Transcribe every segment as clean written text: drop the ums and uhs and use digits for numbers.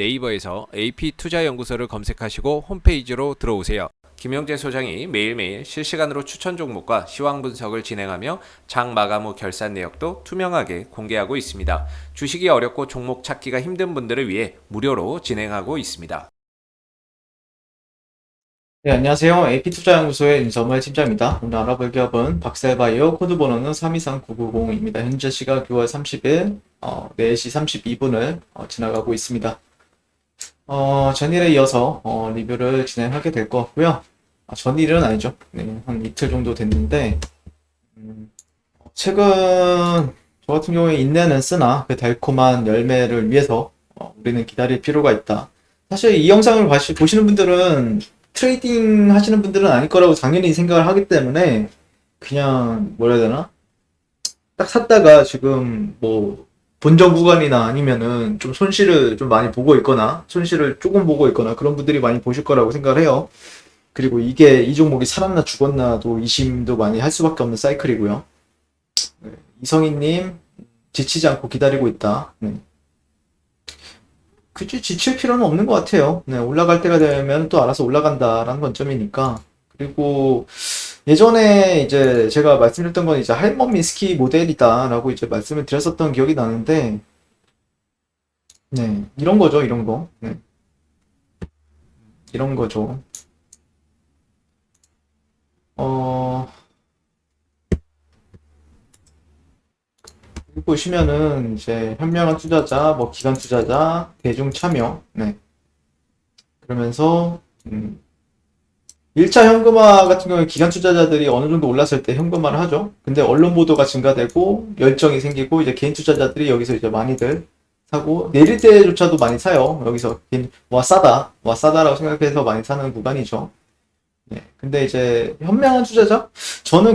네이버에서 AP투자연구소를 검색하시고 홈페이지로 들어오세요. 김영재 소장이 매일매일 실시간으로 추천 종목과 시황 분석을 진행하며 장 마감 후 결산 내역도 투명하게 공개하고 있습니다. 주식이 어렵고 종목 찾기가 힘든 분들을 위해 무료로 진행하고 있습니다. 네, 안녕하세요. AP투자연구소의 윤석열 팀장입니다. 오늘 알아볼 기업은 박셀바이오, 코드 번호는 323990입니다. 현재 시각 6월 30일 4시 32분을 지나가고 있습니다. 전일에 이어서 리뷰를 진행하게 될 것 같고요. 전일은 아니죠. 네, 한 이틀 정도 됐는데 최근 저 같은 경우에 인내는 쓰나 그 달콤한 열매를 위해서 우리는 기다릴 필요가 있다. 사실 이 영상을 보시는 분들은 트레이딩 하시는 분들은 아닐 거라고 당연히 생각을 하기 때문에 그냥 뭐라 해야 되나? 딱 샀다가 지금 뭐 본전 구간이나 아니면은 좀 손실을 좀 많이 보고 있거나 손실을 조금 보고 있거나 그런 분들이 많이 보실 거라고 생각을 해요. 그리고 이게 이 종목이 살았나 죽었나도 의심도 많이 할 수밖에 없는 사이클이고요. 네, 이성희님 지치지 않고 기다리고 있다. 네. 굳이 지칠 필요는 없는 것 같아요. 네, 올라갈 때가 되면 또 알아서 올라간다라는 관점이니까. 그리고 예전에 이제 제가 말씀드렸던 건 이제 할멈 미스키 모델이다라고 이제 말씀을 드렸었던 기억이 나는데, 네, 이런 거죠, 이런 거. 네, 이런 거죠. 어, 여기 보시면은 이제 현명한 투자자, 뭐 기관 투자자, 대중 참여, 네. 그러면서 1차 현금화 같은 경우에 기관 투자자들이 어느 정도 올랐을 때 현금화를 하죠. 근데 언론 보도가 증가되고 열정이 생기고 이제 개인 투자자들이 여기서 이제 많이들 사고 내릴 때조차도 많이 사요. 여기서 와 싸다, 와 싸다라고 생각해서 많이 사는 구간이죠. 네. 근데 이제 현명한 투자자? 저는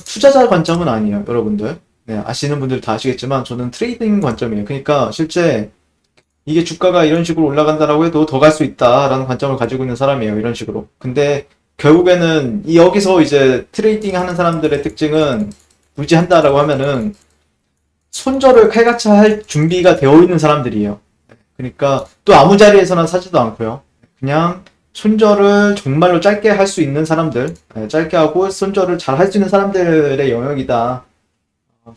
투자자 관점은 아니에요, 여러분들. 네, 아시는 분들 다 아시겠지만 저는 트레이딩 관점이에요. 그러니까 실제 이게 주가가 이런 식으로 올라간다라고 해도 더 갈 수 있다라는 관점을 가지고 있는 사람이에요. 이런 식으로. 근데 결국에는 여기서 이제 트레이딩 하는 사람들의 특징은 유지한다라고 하면은 손절을 칼같이 할 준비가 되어 있는 사람들이에요. 그러니까 또 아무 자리에서나 사지도 않고요. 그냥 손절을 정말로 짧게 할 수 있는 사람들, 짧게 하고 손절을 잘 할 수 있는 사람들의 영역이다.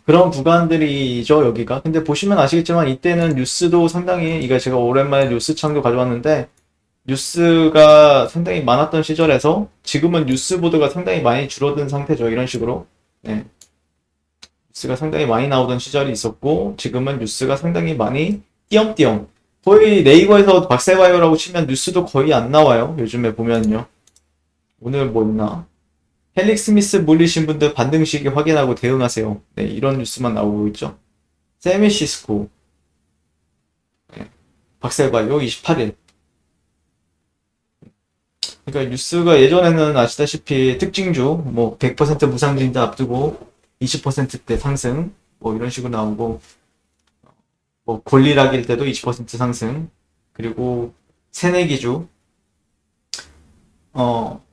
그런 구간들이죠, 여기가. 근데 보시면 아시겠지만 이때는 뉴스도 상당히, 이거 제가 오랜만에 뉴스 창도 가져왔는데 뉴스가 상당히 많았던 시절에서 지금은 뉴스 보도가 상당히 많이 줄어든 상태죠. 이런 식으로. 네. 뉴스가 상당히 많이 나오던 시절이 있었고 지금은 뉴스가 상당히 많이 띄엄띄엄, 거의 네이버에서 박세바이오라고 치면 뉴스도 거의 안 나와요. 요즘에 보면요. 오늘 뭐 있나? 헬릭 스미스 물리신 분들 반등 시기 확인하고 대응하세요. 네, 이런 뉴스만 나오고 있죠. 세미시스코, 네, 박셀바이오 28일. 그러니까 뉴스가 예전에는 아시다시피 특징주, 뭐 100% 무상증자 앞두고 20%대 상승, 뭐 이런 식으로 나오고, 뭐 권리락일 때도 20% 상승, 그리고 새내기주,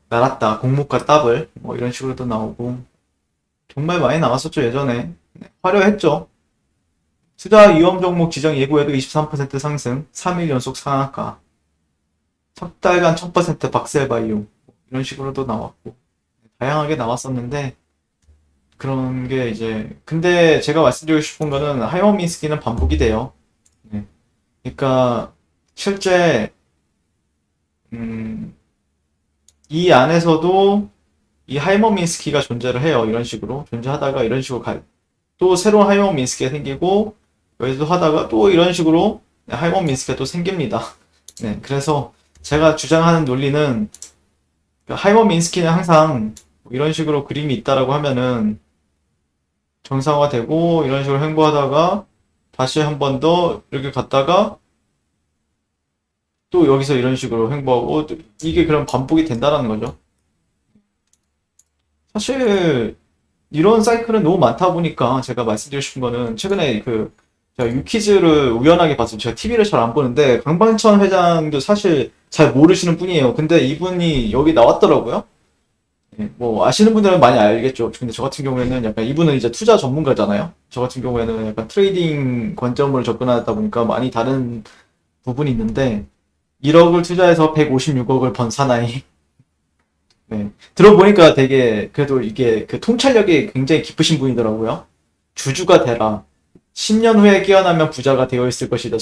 날았다, 공모가 더블, 뭐 이런 식으로도 나오고, 정말 많이 나왔었죠, 예전에. 네, 화려했죠. 투자 위험 종목 지정 예고에도 23% 상승, 3일 연속 상한가, 석 달간 1000% 박셀바이오, 이런 식으로도 나왔고, 다양하게 나왔었는데, 그런 게 이제, 근데 제가 말씀드리고 싶은 거는 하이머민스키는 반복이 돼요. 네. 그러니까, 실제, 이 안에서도 이 하이머민스키가 존재를 해요. 이런 식으로. 존재하다가 이런 식으로 또 새로운 하이머민스키가 생기고, 여기서 하다가 또 이런 식으로 하이머민스키가 또 생깁니다. 네. 그래서 제가 주장하는 논리는 하이머민스키는 항상 이런 식으로 그림이 있다라고 하면은 정상화되고 이런 식으로 횡보하다가 다시 한 번 더 이렇게 갔다가 또 여기서 이런 식으로 횡보하고 이게 그럼 반복이 된다라는 거죠. 사실 이런 사이클은 너무 많다 보니까 제가 말씀드리고 싶은 거는 최근에 제가 유퀴즈를 우연하게 봤어요. 제가 TV를 잘 안 보는데 강방천 회장도 사실 잘 모르시는 분이에요. 근데 이분이 여기 나왔더라고요. 예, 뭐 아시는 분들은 많이 알겠죠. 근데 저 같은 경우에는 약간 이분은 이제 투자 전문가잖아요. 저 같은 경우에는 약간 트레이딩 관점으로 접근하다 보니까 많이 다른 부분이 있는데 1억을 투자해서 156억을 번 사나이. 네. 들어보니까 되게 그래도 이게 그 통찰력이 굉장히 깊으신 분이더라고요. 주주가 되라. 10년 후에 깨어나면 부자가 되어 있을 것이다.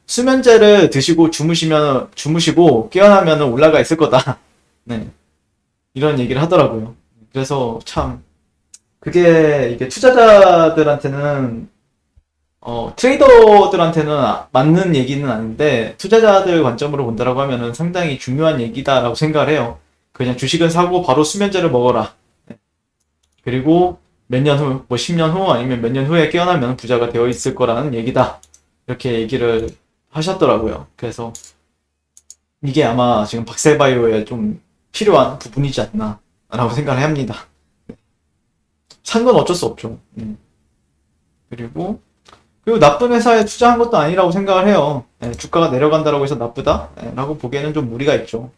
수면제를 드시고 주무시고 깨어나면 올라가 있을 거다. 네. 이런 얘기를 하더라고요. 그래서 참 그게 이게 투자자들한테는 트레이더들한테는 맞는 얘기는 아닌데 투자자들 관점으로 본다라고 하면은 상당히 중요한 얘기다라고 생각을 해요. 그냥 주식은 사고 바로 수면제를 먹어라. 네. 그리고 몇 년 후, 뭐 10년 후 아니면 몇 년 후에 깨어나면 부자가 되어 있을 거라는 얘기다. 이렇게 얘기를 하셨더라고요. 그래서 이게 아마 지금 박셀바이오에 좀 필요한 부분이지 않나 라고 생각을 합니다. 산 건 어쩔 수 없죠. 그리고 나쁜 회사에 투자한 것도 아니라고 생각을 해요. 예, 주가가 내려간다고 해서 나쁘다? 예, 라고 보기에는 좀 무리가 있죠.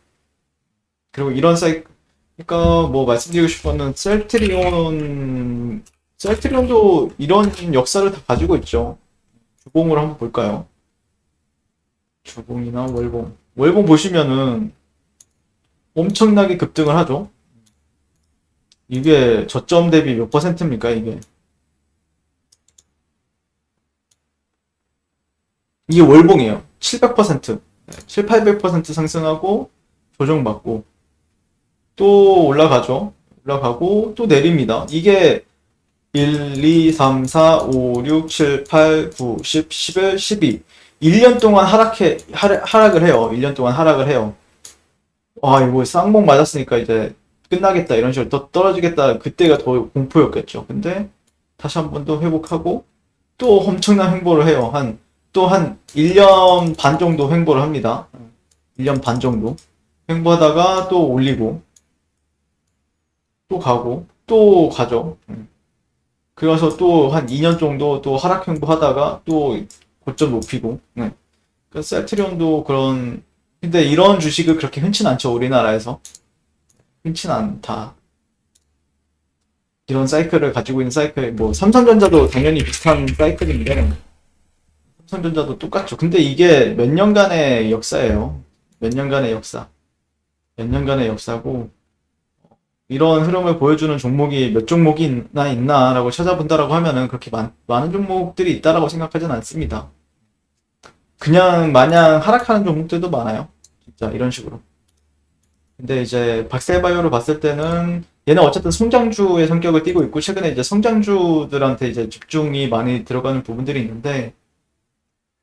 그리고 그러니까 뭐 말씀드리고 싶은 거는 셀트리온도 이런 역사를 다 가지고 있죠. 주봉을 한번 볼까요? 주봉이나 월봉. 월봉 보시면은 엄청나게 급등을 하죠. 이게 저점 대비 몇 퍼센트입니까, 이게? 이게 월봉이에요. 700%. 7, 800% 상승하고 조정받고 또 올라가죠. 올라가고 또 내립니다. 이게 1, 2, 3, 4, 5, 6, 7, 8, 9, 10, 11, 12. 1년 동안 하락을 해요. 1년 동안 하락을 해요. 아, 이거 쌍봉 맞았으니까 이제 끝나겠다. 이런 식으로 더 떨어지겠다. 그때가 더 공포였겠죠. 근데 다시 한 번 더 회복하고 또 엄청난 횡보를 해요. 또 한 1년 반 정도 횡보를 합니다. 1년 반 정도. 횡보하다가 또 올리고 또 가고 또 가죠. 그래서 또 한 2년 정도 또 하락 횡보하다가 또 고점 높이고. 그 셀트리온도 근데 이런 주식을 그렇게 흔치는 않죠. 우리나라에서. 흔치는 않다. 이런 사이클을 가지고 있는 사이클, 뭐 삼성전자도 당연히 비슷한 사이클인데 삼성전자도 똑같죠. 근데 이게 몇 년간의 역사예요. 몇 년간의 역사. 몇 년간의 역사고 이런 흐름을 보여주는 종목이 몇 종목이나 있나라고 찾아본다라고 하면은 그렇게 많은 종목들이 있다라고 생각하진 않습니다. 그냥 마냥 하락하는 종목들도 많아요. 진짜 이런 식으로. 근데 이제 박셀바이오를 봤을 때는 얘는 어쨌든 성장주의 성격을 띠고 있고 최근에 이제 성장주들한테 이제 집중이 많이 들어가는 부분들이 있는데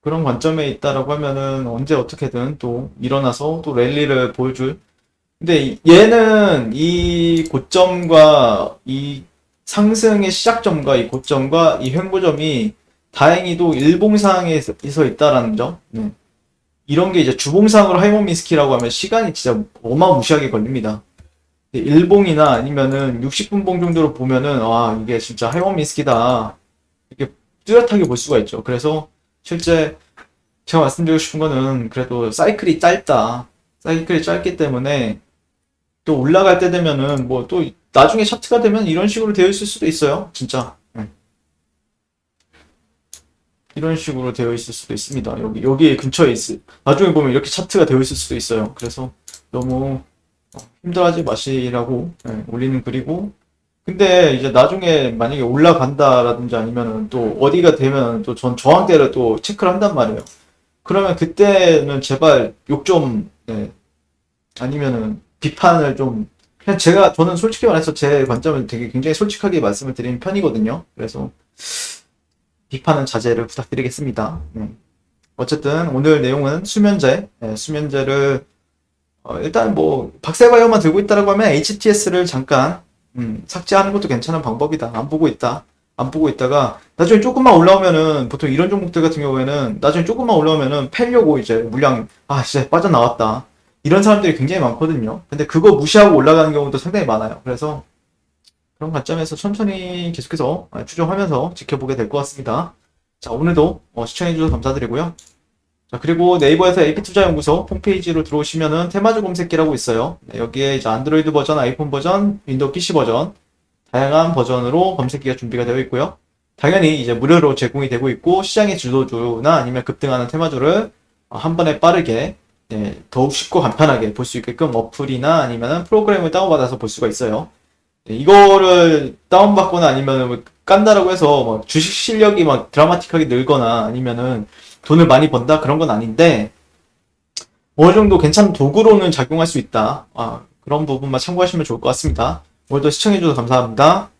그런 관점에 있다라고 하면은 언제 어떻게든 또 일어나서 또 랠리를 보여줄. 근데 얘는 이 고점과 이 상승의 시작점과 이 고점과 이 횡보점이 다행히도 일봉상에 서 있다라는 점. 이런 게 이제 주봉상으로 하이모미스키라고 하면 시간이 진짜 어마무시하게 걸립니다. 일봉이나 아니면은 60분봉 정도로 보면은 와 이게 진짜 하이모미스키다 이렇게 뚜렷하게 볼 수가 있죠. 그래서 실제 제가 말씀드리고 싶은 거는 그래도 사이클이 짧다. 사이클이 짧기 때문에 또 올라갈 때 되면은 뭐 또 나중에 차트가 되면 이런 식으로 되어 있을 수도 있어요. 진짜. 이런 식으로 되어 있을 수도 있습니다. 여기 근처에 나중에 보면 이렇게 차트가 되어 있을 수도 있어요. 그래서 너무 힘들어하지 마시라고 올리는 글이고. 근데 이제 나중에 만약에 올라간다라든지 아니면은 또 어디가 되면 또 전 저항대를 또 체크를 한단 말이에요. 그러면 그때는 제발 욕 좀, 아니면은 비판을 좀, 그냥 저는 솔직히 말해서 제 관점을 되게 굉장히 솔직하게 말씀을 드리는 편이거든요. 그래서 비판은 자제를 부탁드리겠습니다. 어쨌든 오늘 내용은 수면제를 일단 뭐 박셀바이오만 들고 있다라고 하면 HTS를 잠깐 삭제하는 것도 괜찮은 방법이다. 안 보고 있다가 나중에 조금만 올라오면은 보통 이런 종목들 같은 경우에는 나중에 조금만 올라오면은 팔려고 이제 물량 진짜 빠져나왔다. 이런 사람들이 굉장히 많거든요. 근데 그거 무시하고 올라가는 경우도 상당히 많아요. 그래서 그런 관점에서 천천히 계속해서 추정하면서 지켜보게 될 것 같습니다. 자, 오늘도 시청해주셔서 감사드리고요. 자, 그리고 네이버에서 AP투자연구소 홈페이지로 들어오시면은 테마주 검색기라고 있어요. 여기에 이제 안드로이드 버전, 아이폰 버전, 윈도우 PC 버전, 다양한 버전으로 검색기가 준비가 되어 있고요. 당연히 이제 무료로 제공이 되고 있고, 시장의 주도주나 아니면 급등하는 테마주를 한 번에 빠르게 더욱 쉽고 간편하게 볼 수 있게끔 어플이나 아니면 프로그램을 다운받아서 볼 수가 있어요. 이거를 다운받거나 아니면은 뭐 깐다라고 해서 막 주식 실력이 막 드라마틱하게 늘거나 아니면은 돈을 많이 번다 그런 건 아닌데 어느 정도 괜찮은 도구로는 작용할 수 있다. 그런 부분만 참고하시면 좋을 것 같습니다. 오늘도 시청해주셔서 감사합니다.